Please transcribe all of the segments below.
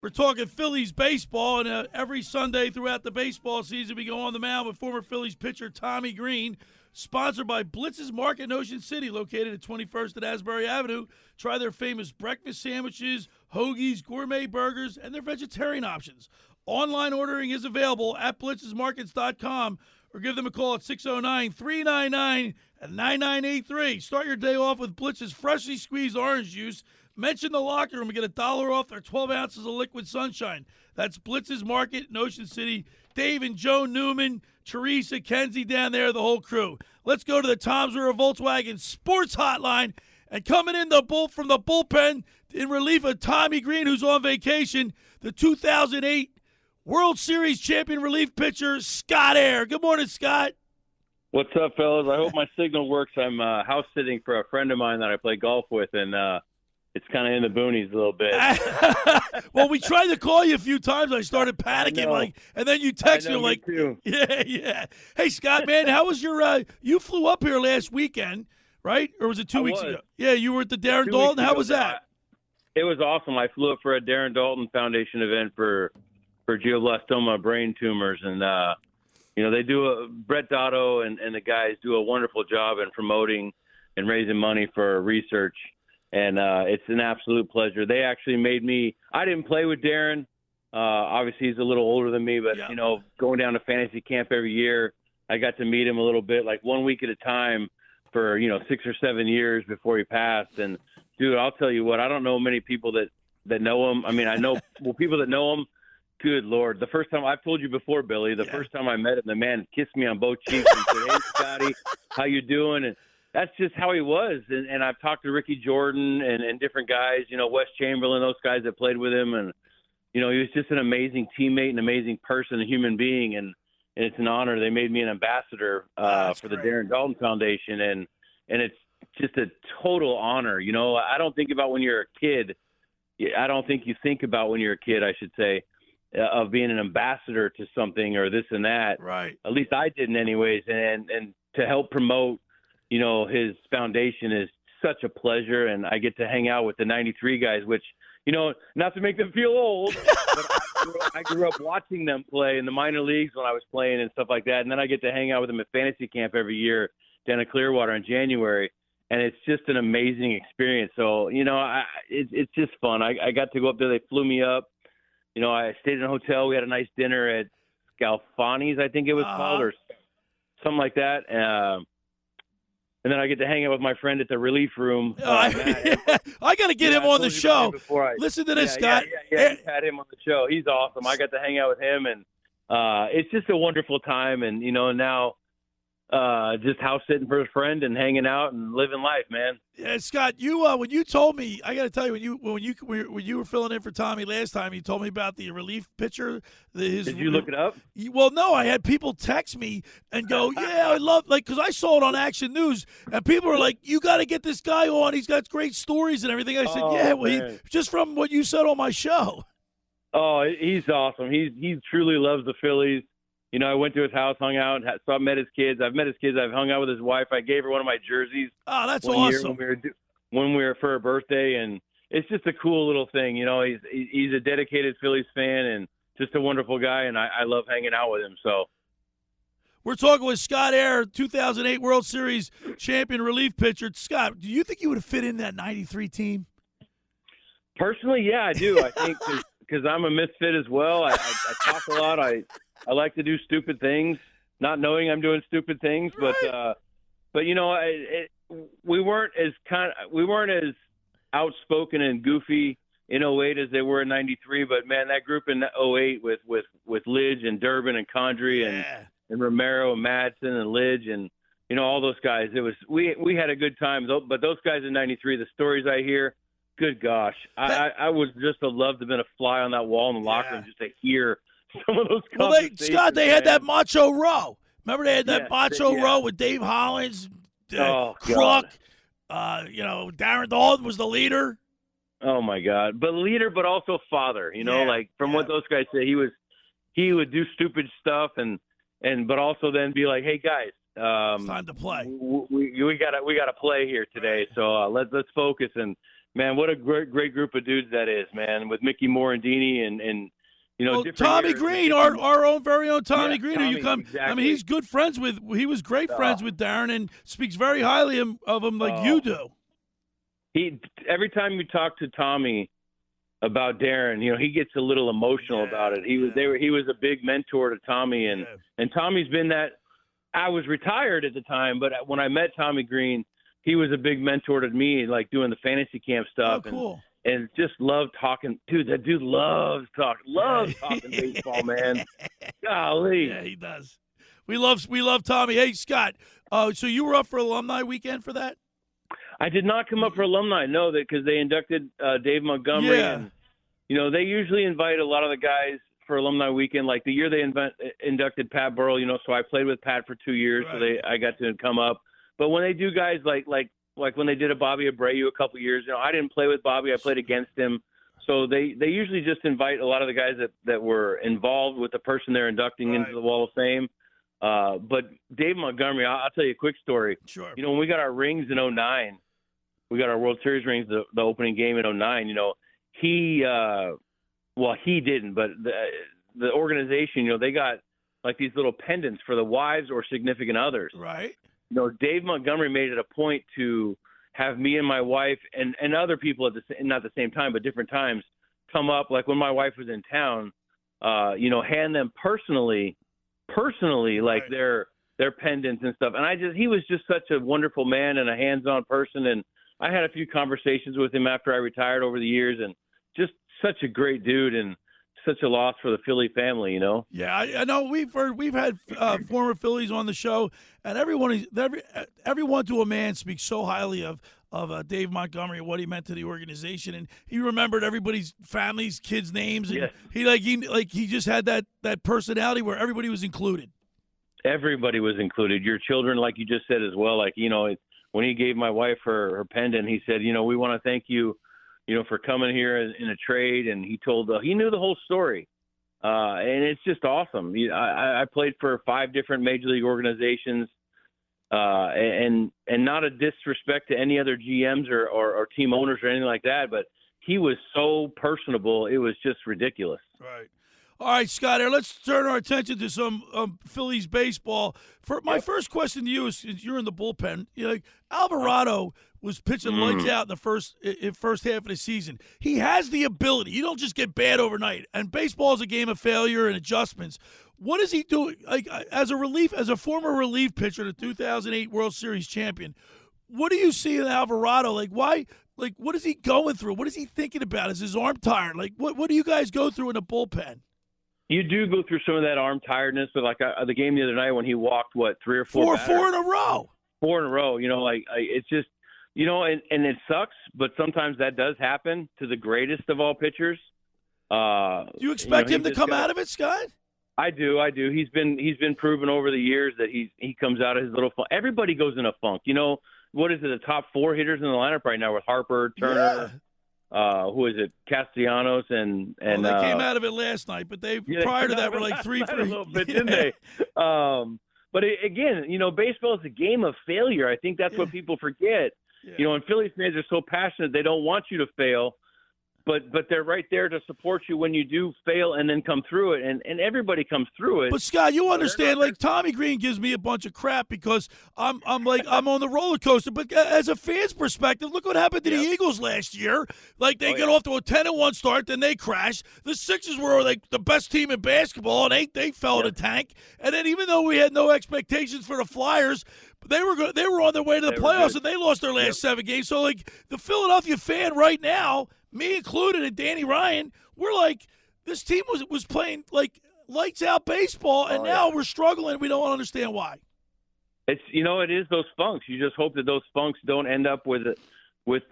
We're talking Phillies baseball, and every Sunday throughout the baseball season, we go on the mound with former Phillies pitcher Tommy Greene, sponsored by Blitz's Market in Ocean City, located at 21st and Asbury Avenue. Try their famous breakfast sandwiches, hoagies, gourmet burgers, and their vegetarian options. Online ordering is available at blitzesmarkets.com, or give them a call at 609-399-9983. Start your day off with Blitz's freshly squeezed orange juice. Mention the locker room and get $1 off their 12 ounces of liquid sunshine. That's Blitz's Market in Ocean City. Dave and Joe Newman, Teresa, Kenzie down there, the whole crew. Let's go to the Tom's River Volkswagen Sports Hotline. And coming in from the bullpen in relief of Tommy Greene, who's on vacation, the 2008 World Series champion relief pitcher, Scott Eyre. Good morning, Scott. What's up, fellas? I hope my signal works. I'm house sitting for a friend of mine that I play golf with, and it's kind of in the boonies a little bit. Well, we tried to call you a few times. I started panicking, and then you text me like, too. Yeah. Hey, Scott, man, how was your? You flew up here last weekend, right? Or was it 2 weeks ago? Yeah, you were at the Darren Dalton. How was that? It was awesome. I flew up for a Darren Dalton Foundation event for glioblastoma brain tumors, and they do Brett Dotto and the guys do a wonderful job in promoting and raising money for research. And it's an absolute pleasure. They actually made me – I didn't play with Darren. Obviously, he's a little older than me. But, going down to fantasy camp every year, I got to meet him a little bit, like 1 week at a time for, 6 or 7 years before he passed. And, dude, I'll tell you what, I don't know many people that know him. I mean, I know people that know him. Good Lord. The first time – I've told you before, Billy, the first time I met him, the man kissed me on both cheeks and said, "Hey, Scotty, how you doing?" And that's just how he was. And I've talked to Ricky Jordan and different guys, Wes Chamberlain, those guys that played with him. And, he was just an amazing teammate, an amazing person, a human being. And it's an honor. They made me an ambassador for the Darren Dalton Foundation. And it's just a total honor. I don't think about when you're a kid. I don't think you think about when you're a kid, I should say, of being an ambassador to something or this and that. Right. At least I didn't anyways. And to help promote, his foundation is such a pleasure, and I get to hang out with the 93 guys, which, not to make them feel old, but I grew up watching them play in the minor leagues when I was playing and stuff like that. And then I get to hang out with them at fantasy camp every year down at Clearwater in January. And it's just an amazing experience. So, it's just fun. I got to go up there. They flew me up. I stayed in a hotel. We had a nice dinner at Scalfani's, I think it was called, or something like that. And then I get to hang out with my friend at the relief room. I got to get him on the show. Listen to this, Scott. Yeah, had him on the show. He's awesome. I got to hang out with him, and it's just a wonderful time. And, now just house sitting for a friend and hanging out and living life, man. Yeah, Scott, you when you told me, I got to tell you, when you were filling in for Tommy last time, you told me about the relief pitcher. Did you look it up? Well, no, I had people text me and go, "Yeah, I love," because I saw it on Action News, and people were like, "You got to get this guy on. He's got great stories and everything." I said, "Yeah, well, just from what you said on my show." Oh, he's awesome. He truly loves the Phillies. I went to his house, hung out, so I met his kids. I've met his kids. I've hung out with his wife. I gave her one of my jerseys. Oh, that's awesome. When we were for her birthday, and it's just a cool little thing. He's a dedicated Phillies fan and just a wonderful guy, and I love hanging out with him. So we're talking with Scott Eyre, 2008 World Series champion relief pitcher. Scott, do you think you would have fit in that 93 team? Personally, yeah, I do. I think because I'm a misfit as well. I talk a lot. I like to do stupid things, not knowing I'm doing stupid things. Right. But we weren't as outspoken and goofy in 08 as they were in 93. But man, that group in 08 with Lidge and Durbin and Condrey and Romero and Madsen and Lidge and all those guys. We had a good time. But those guys in 93, the stories I hear, good gosh, I would just have loved to have been a fly on that wall in the locker room just to hear some of those conversations. Scott, they had that Macho Row. Remember they had that Macho Row with Dave Hollins, Kruk, Darren Dalton was the leader. Oh my God. But leader, but also father, what those guys say, he would do stupid stuff but also then be like, "Hey guys, it's time to play. We got to play here today. So let's focus." And Man, what a great group of dudes that is, man. With Mickey Morandini and different Tommy years. Greene, our own very own Tommy Greene. Tommy, You come. exactly. I mean, he's good friends with. He was great friends with Darren and speaks very highly of him, like you do. Every time you talk to Tommy about Darren, he gets a little emotional about it. He was a big mentor to Tommy, and Tommy's been that. I was retired at the time, but when I met Tommy Greene, he was a big mentor to me, like doing the fantasy camp stuff. Oh, cool. And just loved talking. Dude, that dude loves talking baseball, man. Golly. Yeah, he does. We love Tommy. Hey, Scott, so you were up for Alumni Weekend for that? I did not come up for Alumni, no, because they inducted Dave Montgomery. Yeah. And, they usually invite a lot of the guys for Alumni Weekend. Like the year they inducted Pat Burrell, so I played with Pat for 2 years, right. So I got to come up. But when they do guys like when they did a Bobby Abreu a couple years, I didn't play with Bobby. I played against him. So they usually just invite a lot of the guys that were involved with the person they're inducting into the Wall of Fame. But Dave Montgomery, I'll tell you a quick story. Sure. When we got our rings in 2009, we got our World Series rings, the opening game in 2009, he didn't, but the organization, they got like these little pendants for the wives or significant others. Right. Dave Montgomery made it a point to have me and my wife and other people not the same time, but different times, come up, like when my wife was in town, hand them personally, like their pendants and stuff. And he was just such a wonderful man and a hands-on person. And I had a few conversations with him after I retired over the years, and just such a great dude and such a loss for the Philly family, Yeah, I know. We've had former Phillies on the show, and everyone to a man speaks so highly of Dave Montgomery and what he meant to the organization, and he remembered everybody's families, kids' names, and he just had that personality where everybody was included. Everybody was included. Your children, like you just said as well. Like when he gave my wife her pendant, he said, we want to thank you, for coming here in a trade. And he knew the whole story. And it's just awesome. I played for 5 different major league organizations, and not a disrespect to any other GMs or team owners or anything like that, but he was so personable. It was just ridiculous. Right. All right, Scott, let's turn our attention to some Phillies baseball. My first question to you is, you're in the bullpen. Alvarado was pitching lights out in the first half of the season. He has the ability. You don't just get bad overnight. And baseball is a game of failure and adjustments. What is he doing? As a former relief pitcher, the 2008 World Series champion, what do you see in Alvarado? Why? What is he going through? What is he thinking about? Is his arm tired? What do you guys go through in the bullpen? You do go through some of that arm tiredness, but the game the other night when he walked, 3 or 4 4 in a row. 4 in a row. It's just, and it sucks, but sometimes that does happen to the greatest of all pitchers. Do you expect him to come out of it, Scott? I do. He's been proven over the years that he comes out of his little funk. Everybody goes in a funk. What is it? The top 4 hitters in the lineup right now with Harper, Turner. Yeah. Who is it? Castellanos and they came out of it last night, but prior to that were like 3 a little bit, didn't they? But again, baseball is a game of failure. I think that's what people forget. Yeah. And Phillies fans are so passionate; they don't want you to fail, but they're right there to support you when you do fail and then come through it, and everybody comes through it. But Scott, you understand, Tommy Greene gives me a bunch of crap because I'm on the roller coaster. But as a fan's perspective, look what happened to the Eagles last year. They get off to a 10-1 start, then they crash. The Sixers were the best team in basketball, and they fell in a tank. And then even though we had no expectations for the Flyers, they were on their way to the playoffs, and they lost their last 7 games. So the Philadelphia fan right now, me included, and Danny Ryan, we're this team was playing lights out baseball, and now we're struggling. We don't understand why. It's it is those funks. You just hope that those funks don't end up with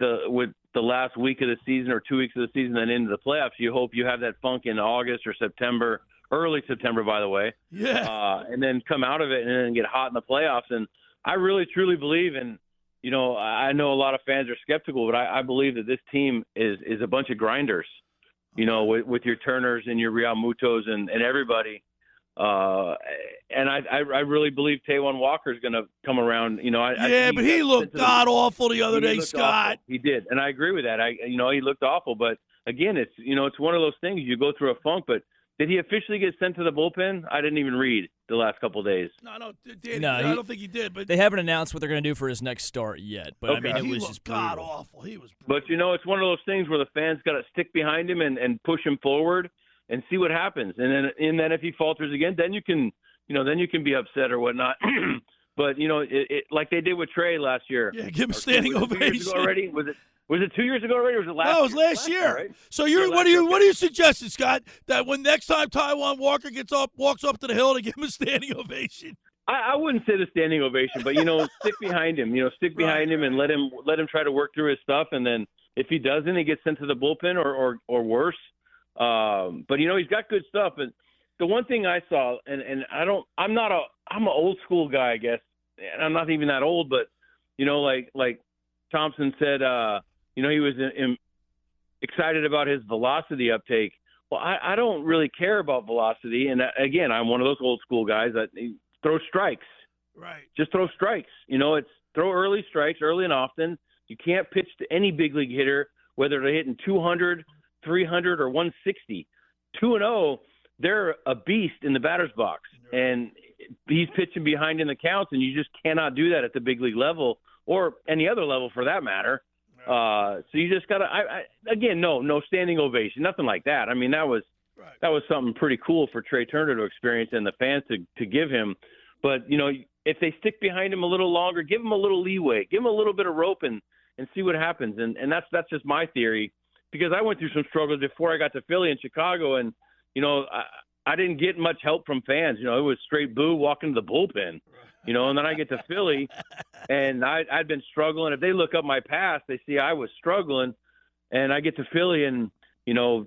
the last week of the season or 2 weeks of the season and into the playoffs. You hope you have that funk in August or September, early September, by the way. Yeah. And then come out of it and then get hot in the playoffs. And I really truly believe in. I know a lot of fans are skeptical, but I believe that this team is a bunch of grinders, with your Turners and your Real Mutos and everybody. And I really believe Taijuan Walker is going to come around. But he looked god awful the other day, Scott. Awful. He did, and I agree with that. He looked awful. But again, it's one of those things. You go through a funk. But did he officially get sent to the bullpen? I didn't even read the last couple of days. No, I don't think he did. But they haven't announced what they're going to do for his next start yet. But okay. it was just god awful. He was brutal. But it's one of those things where the fans got to stick behind him and push him forward and see what happens. And then if he falters again, then you can be upset or whatnot. But like they did with Trey last year. Yeah, give him a standing ovation. Already was it 2 years ago already? Or was it last? No, it was last year. Right? So what are you suggesting, Scott? That when next time Taijuan Walker walks up to the hill to give him a standing ovation? I wouldn't say the standing ovation, but stick behind him. Stick behind him and let him try to work through his stuff. And then if he doesn't, he gets sent to the bullpen or worse. But he's got good stuff. And the one thing I saw, and I'm an old school guy, I guess, and I'm not even that old, but like Thompson said, he was excited about his velocity uptake. Well, I don't really care about velocity, and again, I'm one of those old school guys that throw strikes. Right. Just throw strikes. It's throw early strikes, early and often. You can't pitch to any big league hitter, whether they're hitting 200, 300, or 160. 2-0, they're a beast in the batter's box, and he's pitching behind in the counts, and you just cannot do that at the big league level or any other level for that matter. So you just got to, no standing ovation, nothing like that. I mean, that was something pretty cool for Trey Turner to experience and the fans to give him. But, if they stick behind him a little longer, give him a little leeway, give him a little bit of rope and see what happens. And that's just my theory, because I went through some struggles before I got to Philly and Chicago. And, I didn't get much help from fans. It was straight boo walking to the bullpen. And then I get to Philly, and I'd been struggling. If they look up my past, they see I was struggling. And I get to Philly, and,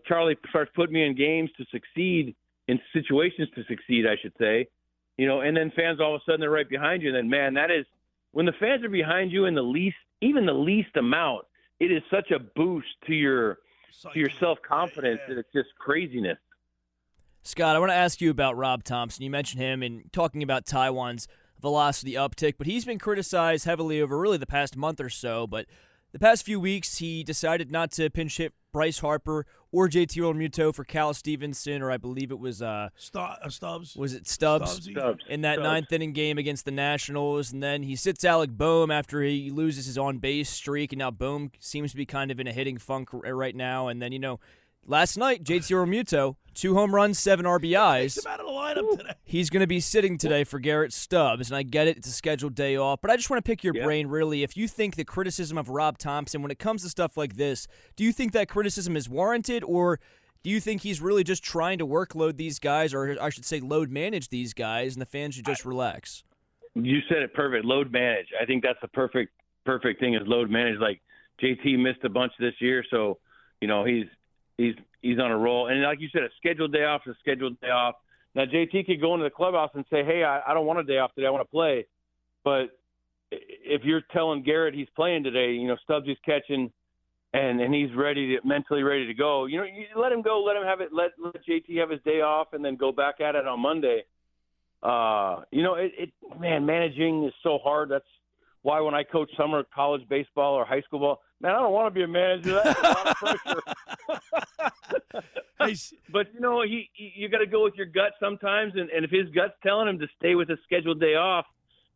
Charlie starts putting me in games to succeed, in situations to succeed, I should say. And then fans all of a sudden they're right behind you. And then, man, that is – when the fans are behind you in even the least amount, it is such a boost to your self-confidence that it's just craziness. Scott, I want to ask you about Rob Thompson. You mentioned him in talking about Taijuan's velocity uptick, but he's been criticized heavily over really the past month or so. But the past few weeks, he decided not to pinch hit Bryce Harper or JT Realmuto for Cal Stevenson, or I believe it was Stubbs. Was it Stubbs? In that ninth inning game against the Nationals. And then he sits Alec Boehm after he loses his on-base streak, and now Boehm seems to be kind of in a hitting funk right now. And then, last night, JT Realmuto, 2 home runs, 7 RBIs. Takes him out of the lineup today. He's going to be sitting today for Garrett Stubbs, and I get it. It's a scheduled day off. But I just want to pick your brain, really. If you think the criticism of Rob Thompson, when it comes to stuff like this, do you think that criticism is warranted, or do you think he's really just trying to workload these guys, or I should say load manage these guys, and the fans should just relax? You said it perfect. Load manage. I think that's the perfect thing is load manage. Like, JT missed a bunch this year, so, he's on a roll. And like you said, a scheduled day off is a scheduled day off. Now, JT could go into the clubhouse and say, hey, I don't want a day off today. I want to play. But if you're telling Garrett he's playing today, Stubbs is catching and he's mentally ready to go, you let him go, let him have it, let JT have his day off and then go back at it on Monday. Managing is so hard. That's why when I coach summer college baseball or high school ball, man, I don't want to be a manager. That's a lot of pressure. But, you got to go with your gut sometimes. And if his gut's telling him to stay with a scheduled day off,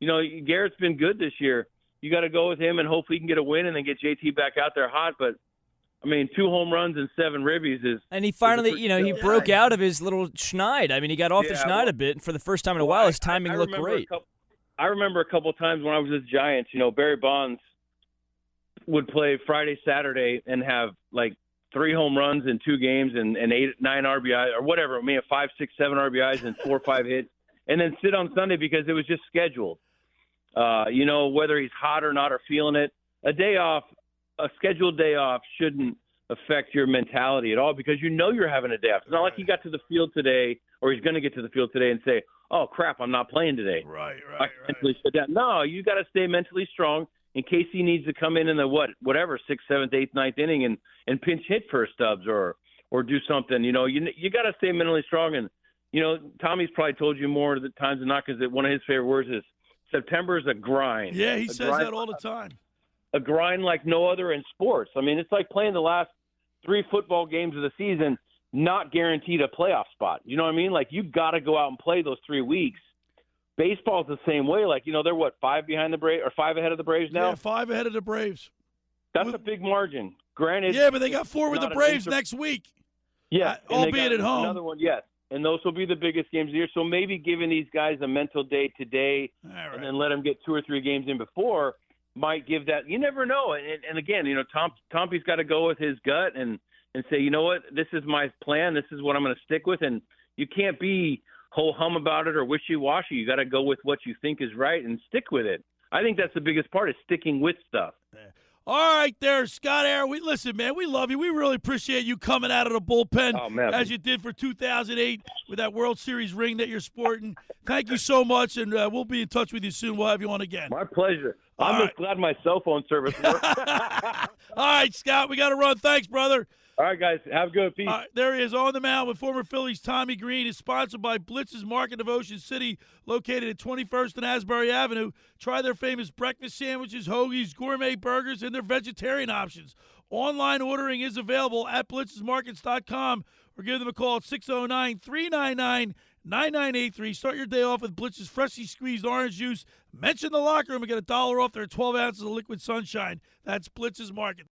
Garrett's been good this year. You got to go with him and hope he can get a win and then get JT back out there hot. But, 2 home runs and 7 ribbies is – And he finally, he broke out of his little schneid. He got off the schneid a bit. And for the first time in a while, his timing looked great. I remember a couple of times when I was with the Giants, Barry Bonds would play Friday, Saturday, and have like 3 home runs in 2 games and 8, 9 RBIs or whatever. 5, 6, 7 RBIs and 4 or 5 hits, and then sit on Sunday because it was just scheduled. Whether he's hot or not or feeling it, a scheduled day off shouldn't affect your mentality at all because you're having a day off. It's not like he got to the field today or he's going to get to the field today and say, oh, crap, I'm not playing today. Right. Mentally shut down. No, you got to stay mentally strong in case he needs to come in the whatever 6th, 7th, 8th, 9th inning and pinch hit for a Stubbs or do something. You got to stay mentally strong and Tommy's probably told you more of the times than not because one of his favorite words is September is a grind. Yeah, he says that all the time. A grind like no other in sports. I mean, it's like playing the last 3 football games of the season, not guaranteed a playoff spot. You know what I mean? Like, you got to go out and play those 3 weeks. Baseball's the same way. Like, they're 5 behind the Braves or 5 ahead of the Braves now? Yeah, 5 ahead of the Braves. That's a big margin. Granted. Yeah, but they got 4 with the Braves next week. Yeah. Albeit at home. Another one, yes. And those will be the biggest games of the year. So maybe giving these guys a mental day today and then let them get 2 or 3 games in before might give that. You never know. And again, Tompy's got to go with his gut and say, you know what, this is my plan. This is what I'm going to stick with. And you can't be ho-hum about it or wishy-washy. You got to go with what you think is right and stick with it. I think that's the biggest part is sticking with stuff. All right there, Scott Eyre. Listen, man, we love you. We really appreciate you coming out of the bullpen as you did for 2008 with that World Series ring that you're sporting. Thank you so much, and we'll be in touch with you soon. We'll have you on again. My pleasure. I'm just glad my cell phone service works. All right, Scott, we got to run. Thanks, brother. All right, guys. Have a good peace. There he is on the mound with former Phillies Tommy Greene. Is sponsored by Blitz's Market of Ocean City, located at 21st and Asbury Avenue. Try their famous breakfast sandwiches, hoagies, gourmet burgers, and their vegetarian options. Online ordering is available at blitzesmarkets.com or give them a call at 609-399-9983. Start your day off with Blitz's freshly squeezed orange juice. Mention the locker room and get $1 off their 12 ounces of liquid sunshine. That's Blitz's Market.